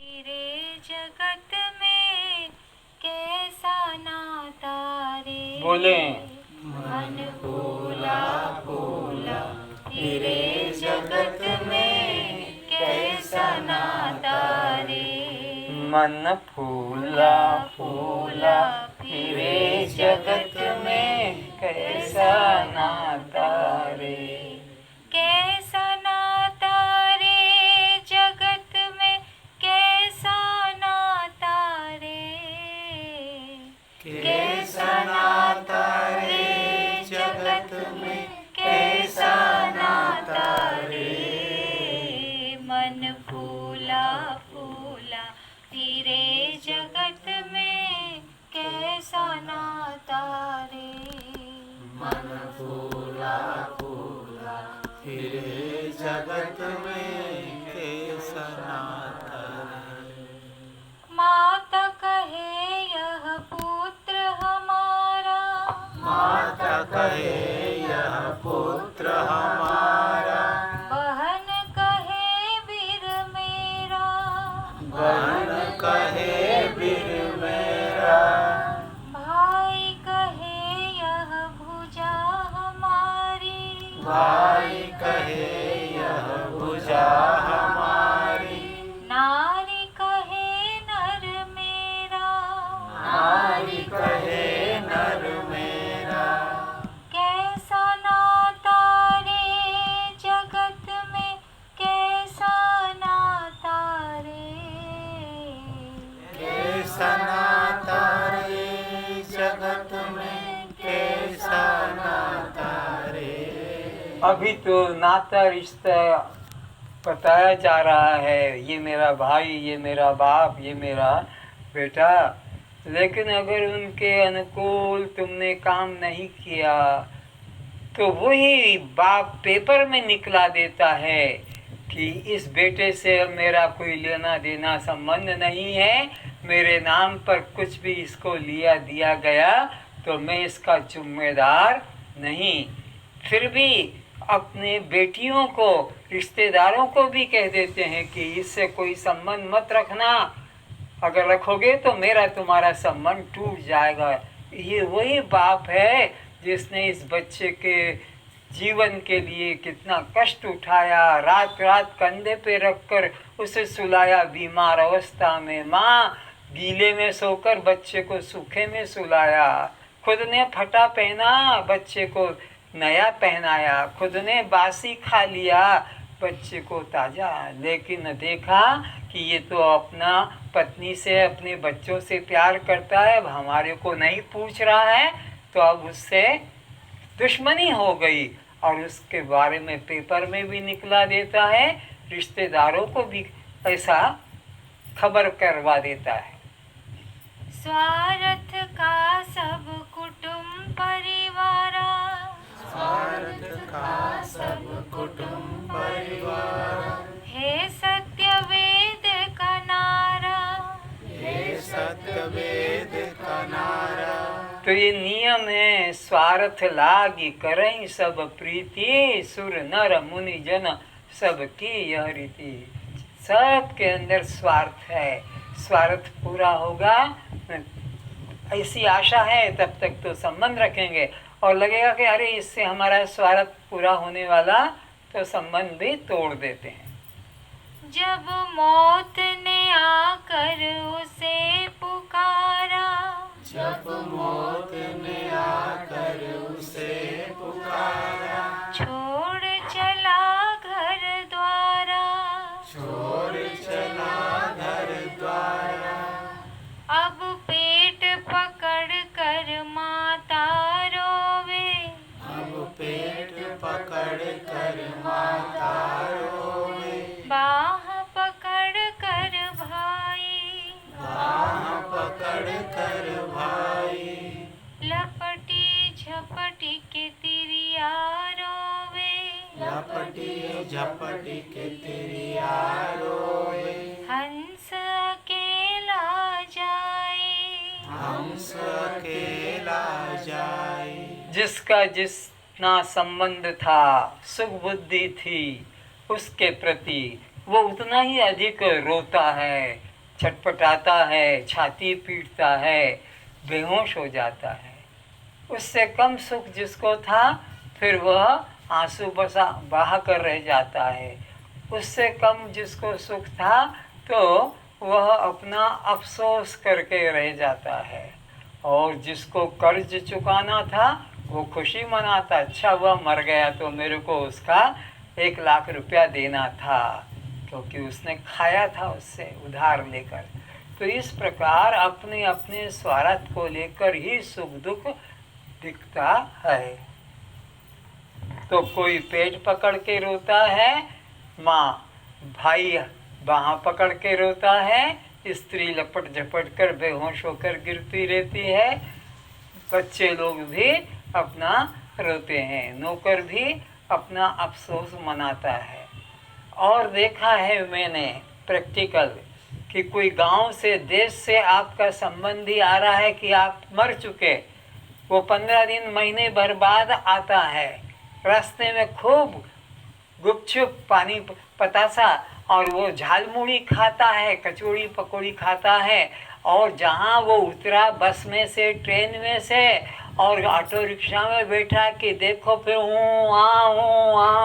रे जगत में कैसा नाता रे, बोले मन फूला फूला रे जगत में कैसा नाता रे, मन फूला फूला फिरे जगत में कैसा नाता रे, कैसा नाता रे जगत में कैसा नाता रे, कैसा नाता रे जगत में कैसा नाता रे, मन फूला फूला फिरे जगत में कैसा नाता रे, मन फूला फूला फिरे जगत में कैसा नाता रे। माता कहे यह पुत्र हमारा, माता कहे यह पुत्र हमारा, बहन कहे वीर मेरा, बहन कहे वीर मेरा, भाई कहे यह भुजा हमारी, भाई कहे यह भुजा हमारी, नारी कहे नर मेरा, नारी कहे नर मेरा, कैसा नाता रे जगत में कैसा नाता रे, कैसा नाता रे जगत में कैसा नाता रे। अभी तो नाता रिश्ता बताया जा रहा है, ये मेरा भाई, ये मेरा बाप, ये मेरा बेटा, लेकिन अगर उनके अनुकूल तुमने काम नहीं किया तो वही बाप पेपर में निकला देता है कि इस बेटे से अब मेरा कोई लेना देना संबंध नहीं है, मेरे नाम पर कुछ भी इसको लिया दिया गया तो मैं इसका जिम्मेदार नहीं। फिर भी अपने बेटियों को, रिश्तेदारों को भी कह देते हैं कि इससे कोई संबंध मत रखना, अगर रखोगे तो मेरा तुम्हारा संबंध टूट जाएगा। ये वही बाप है जिसने इस बच्चे के जीवन के लिए कितना कष्ट उठाया, रात रात कंधे पे रखकर उसे सुलाया बीमार अवस्था में, माँ गीले में सोकर बच्चे को सूखे में सुलाया, खुद ने फटा पहना बच्चे को नया पहनाया, खुद ने बासी खा लिया बच्चे को ताजा, लेकिन देखा कि ये तो अपना पत्नी से, अपने बच्चों से प्यार करता है, अब हमारे को नहीं पूछ रहा है, तो अब उससे दुश्मनी हो गई और उसके बारे में पेपर में भी निकला देता है, रिश्तेदारों को भी ऐसा खबर करवा देता है। स्वार्थ का सब कुटुंब परिवारा, स्वार्थ का सब कुटुंब परिवार, हे सत्य वेद का नारा, हे सत्य वेद का नारा। तो ये नियम है, स्वार्थ लागी करें सब प्रीति, सुर नर मुनि जन सबकी यह रीति। सबके अंदर स्वार्थ है, स्वार्थ पूरा होगा ऐसी आशा है, तब तक तो संबंध रखेंगे, और लगेगा कि अरे इससे हमारा स्वार्थ पूरा होने वाला, तो संबंध भी तोड़ देते हैं। जब मौत ने आकर उसे पुकारा, जब मौत ने आकर उसे पुकारा, छोड़ चला घर द्वारा, छोड़ चला घर द्वारा, अब पेट पकड़ कर माता रोवे, अब पेट पकड़ कर माता रोवे, बाह पकड़ कर भाई, बाह पकड़ कर भाई, लपटी झपटी के तिरिया रोवे, लपटी झपटी के तिरिया रोवे, हंस अकेला जाए, हंस अकेला जाए। जिसका जितना संबंध था, सुख बुद्धि थी उसके प्रति, वो उतना ही अधिक रोता है, छटपटाता है, छाती पीटता है, बेहोश हो जाता है। उससे कम सुख जिसको था फिर वह आंसू बहा कर रह जाता है। उससे कम जिसको सुख था तो वह अपना अफसोस करके रह जाता है। और जिसको कर्ज चुकाना था वो खुशी मनाता, अच्छा वह मर गया तो मेरे को उसका 1 लाख रुपया देना था, क्योंकि उसने खाया था उससे उधार लेकर। तो इस प्रकार अपने अपने स्वार्थ को लेकर ही सुख दुख दिखता है। तो कोई पेट पकड़ के रोता है, माँ भाई बाहाँ पकड़ के रोता है, स्त्री लपट झपट कर बेहोश होकर गिरती रहती है, बच्चे लोग भी अपना रोते हैं, नौकर भी अपना अफसोस मनाता है। और देखा है मैंने प्रैक्टिकल कि कोई गांव से देश से आपका संबंधी आ रहा है कि आप मर चुके, वो 15 दिन महीने भर बाद आता है, रास्ते में खूब गुपचुप पानी पतासा और वो झालमुड़ी खाता है, कचौड़ी पकौड़ी खाता है। और जहाँ वो उतरा बस में से, ट्रेन में से और ऑटो रिक्शा में बैठा कि देखो फिर हूँ,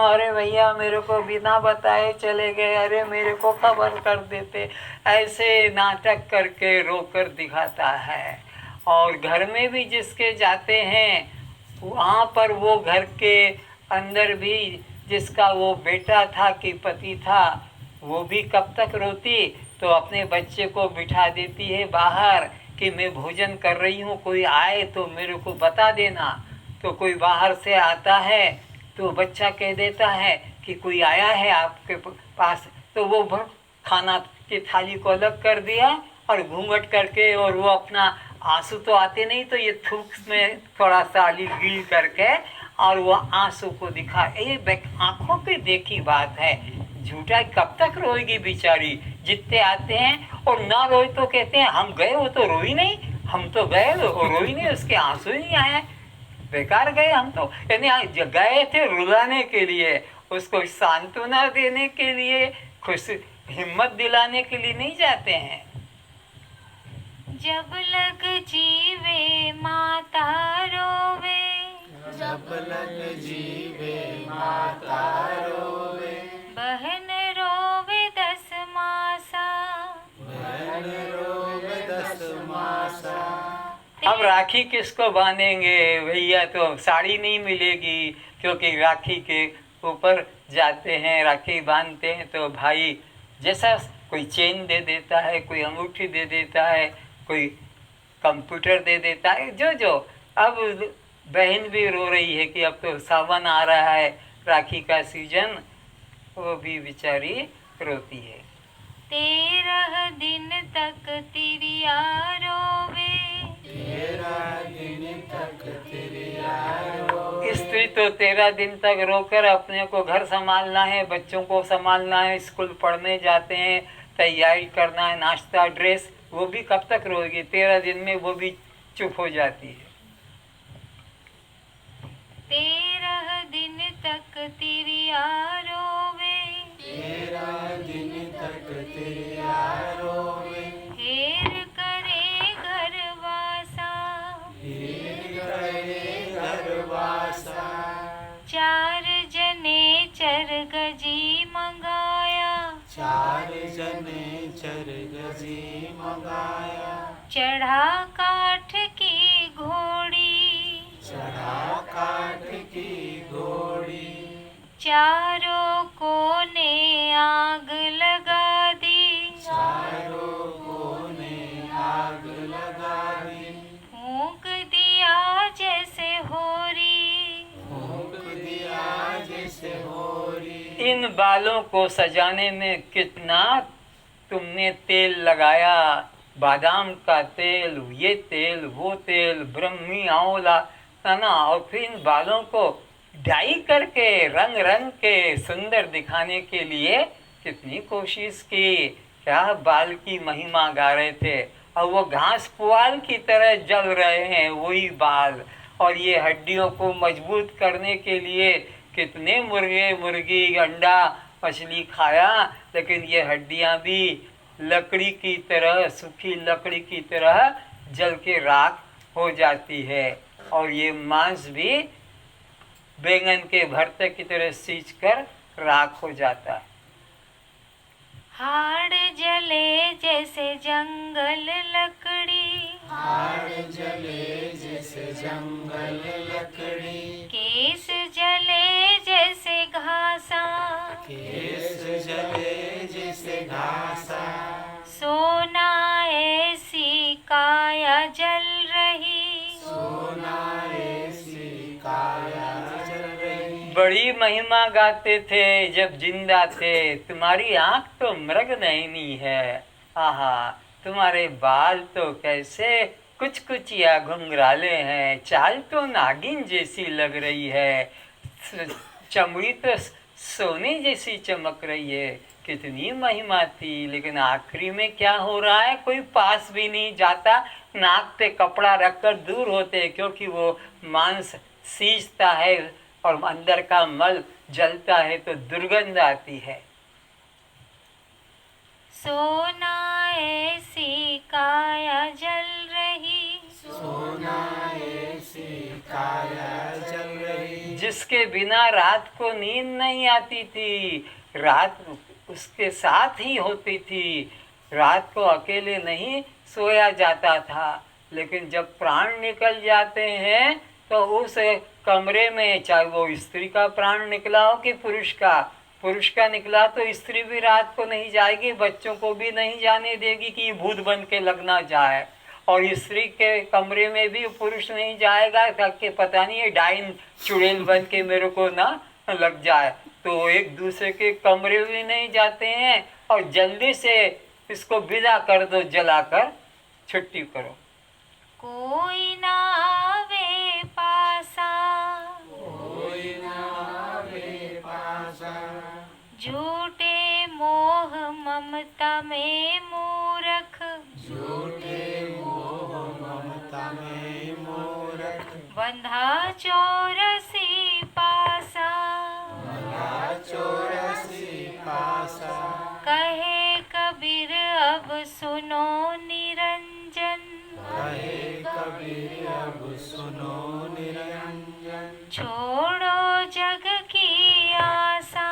अरे भैया मेरे को बिना बताए चले गए, अरे मेरे को खबर कर देते, ऐसे नाटक करके रोकर दिखाता है। और घर में भी जिसके जाते हैं वहाँ पर वो घर के अंदर भी जिसका वो बेटा था कि पति था, वो भी कब तक रोती, तो अपने बच्चे को बिठा देती है बाहर कि मैं भोजन कर रही हूँ, कोई आए तो मेरे को बता देना। तो कोई बाहर से आता है तो बच्चा कह देता है कि कोई आया है आपके पास, तो वो खाना की थाली को अलग कर दिया और घूंघट करके, और वो अपना आंसू तो आते नहीं तो ये थूक में थोड़ा सा गिल करके और वो आंसू को दिखा। ये आंखों की देखी बात है, झूठा कब तक रोएगी बेचारी। जितने आते हैं और ना रोए तो कहते हैं हम गए, वो तो रोई नहीं, हम तो गए वो रोई नहीं, उसके आंसू ही नहीं आए, बेकार गए हम तो। यानी गए थे रुलाने के लिए, उसको सांत्वना देने के लिए, खुश हिम्मत दिलाने के लिए नहीं जाते हैं। जब लग जीवे माता रोवे, जब लग जीवे माता रोवे, बहन रोवे 10 मासा, बहन रोवे 10 मासा। अब राखी किसको बांधेंगे भैया, तो साड़ी नहीं मिलेगी, क्योंकि राखी के ऊपर जाते हैं, राखी बांधते हैं तो भाई जैसा कोई चेन दे देता है, कोई अंगूठी दे देता है, कोई कंप्यूटर दे देता है, जो अब बहन भी रो रही है कि अब तो सावन आ रहा है, राखी का सीजन, वो भी बेचारी रोती है। 13 दिन तक तिरिया रोवे, 13 दिन तक तिरिया रोवे। स्त्री तो 13 दिन तक रोकर अपने को घर संभालना है, बच्चों को संभालना है, स्कूल पढ़ने जाते हैं, तैयारी करना है, नाश्ता ड्रेस, वो भी कब तक रोएगी, 13 दिन में वो भी चुप हो जाती है। 13 दिन तक तिरिया रोवे, 13 दिन तक तिरिया रोवे। हेर करे घरवासा, हेर करे घरवासा। 4 जने चरगजी मंगाया, 4 जने चरगजी मंगाया। चढ़ा काठ की घोड़ी, चढ़ा काठ की घोड़ी। चारों कोने आग लगा दी, चारों कोने आग लगा दी। फूंक दिया जैसे होरी, फूंक दिया जैसे होरी। इन बालों को सजाने में कितना तुमने तेल लगाया, बादाम का तेल, ये तेल, वो तेल, ब्रह्मी आंवला तना, और फिर इन बालों को डाई करके रंग रंग के सुंदर दिखाने के लिए कितनी कोशिश की। क्या बाल की महिमा गा रहे थे, और वो घास पुआल की तरह जल रहे हैं वही बाल। और ये हड्डियों को मजबूत करने के लिए कितने मुर्गे मुर्गी अंडा मछली खाया, लेकिन ये हड्डियां भी लकड़ी की तरह, सूखी लकड़ी की तरह जल के राख हो जाती है। और ये मांस भी बैंगन के भरते की तरह सींच कर राख हो जाता है। हाड़ जले जैसे जंगल लकड़ी, हाड़ जले जैसे जंगल लकड़ी, केस जले जैसे घासा, केस जले जैसे घासा, सोना ऐसी काया जल रही, सोना ऐसी काया जल रही। बड़ी महिमा गाते थे जब जिंदा थे, तुम्हारी आंख तो मृग नयनी है। आहा, तुम्हारे बाल तो कैसे कुछ कुछ या घुंघराले हैं, चाल तो नागिन जैसी लग रही है, चमड़ी तो सोने जैसी चमक रही है। कितनी महिमा थी, लेकिन आखिरी में क्या हो रहा है, कोई पास भी नहीं जाता। नाक पे कपड़ा रखकर दूर होते, क्योंकि वो मांस सींचता है और अंदर का मल जलता है तो दुर्गंध आती है। सोना ऐसी काया जल रही, सोना ऐसी काया जल रही। जिसके बिना रात को नींद नहीं आती थी, रात उसके साथ ही होती थी, रात को अकेले नहीं सोया जाता था। लेकिन जब प्राण निकल जाते हैं तो उस कमरे में, चाहे वो स्त्री का प्राण निकला हो कि पुरुष का निकला, तो स्त्री भी रात को नहीं जाएगी, बच्चों को भी नहीं जाने देगी कि भूत बन के लग ना जाए। और स्त्री के कमरे में भी पुरुष नहीं जाएगा ताकि पता नहीं है डाइन चुड़ैल बन के मेरे को ना लग जाए। तो एक दूसरे के कमरे भी नहीं जाते हैं, और जल्दी से इसको विदा कर दो, जलाकर छुट्टी करो। कोई ना आवे पासा, कोई ना आवे पासा, झूठे मोह ममता में मूरख, झूठे मोह ममता में मूरख, बंधा चौरसी पासा, बंधा चौरसी पासा। कहे कबीर अब सुनो निरंजन, कहे कबीर अब सुनो निरंजन, छोड़ो जग की आशा,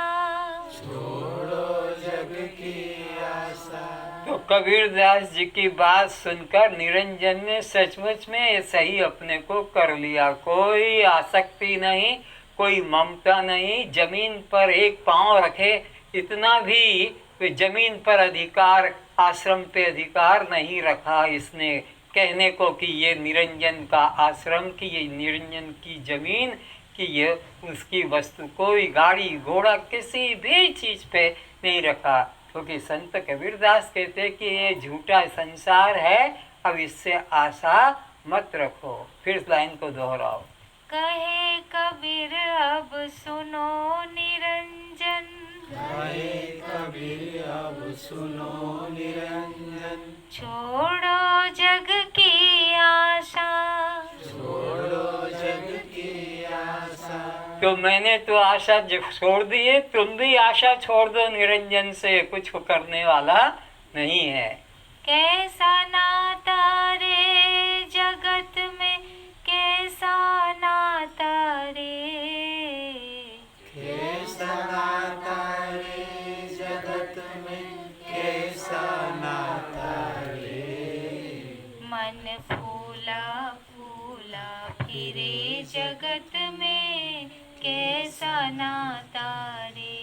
छोड़ो जग की आशा। तो कबीरदास जी की बात सुनकर निरंजन ने सचमुच में सही अपने को कर लिया। कोई आसक्ति नहीं, कोई ममता नहीं, जमीन पर एक पांव रखे इतना भी जमीन पर अधिकार, आश्रम पे अधिकार नहीं रखा इसने, कहने को कि ये निरंजन का आश्रम, कि ये निरंजन की जमीन, कि ये उसकी वस्तु, कोई गाड़ी घोड़ा किसी भी चीज पे नहीं रखा। क्योंकि संत कबीरदास कहते कि ये झूठा संसार है, अब इससे आशा मत रखो। फिर इस लाइन को दोहराओ। कहे कबीर अब सुनो निरंजन, कहे कबीर अब सुनो निरंजन, छोड़ो जग की आशा, छोड़ो जग की आशा। तो मैंने तो आशा छोड़ दी है, तुम भी आशा छोड़ दो निरंजन से, कुछ करने वाला नहीं है। कैसा नाता रे जगत में, कैसा नाता रे, कैसा नाता रे जगत में, कैसा नाता रे। मन फूला फूला फिरे जगत में, कैसा नाता रे,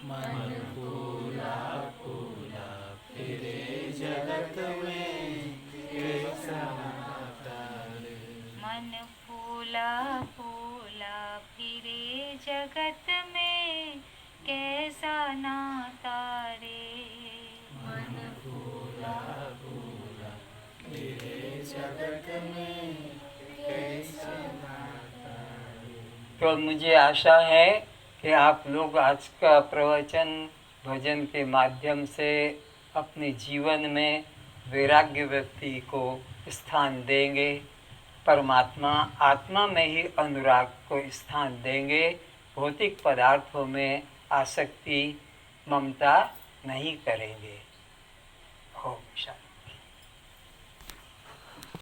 मन फूला फूला फिरे जगत में, कैसा नाता रे। मन फूला फूला फिरे जगत में, कैसा नाता रे, मन फूला फूला फिरे जगत में, कैसा नाता रे। तो मुझे आशा है कि आप लोग आज का प्रवचन भजन के माध्यम से अपने जीवन में वैराग्य व्यक्ति को स्थान देंगे, परमात्मा आत्मा में ही अनुराग को स्थान देंगे, भौतिक पदार्थों में आसक्ति ममता नहीं करेंगे। हो शाबाश.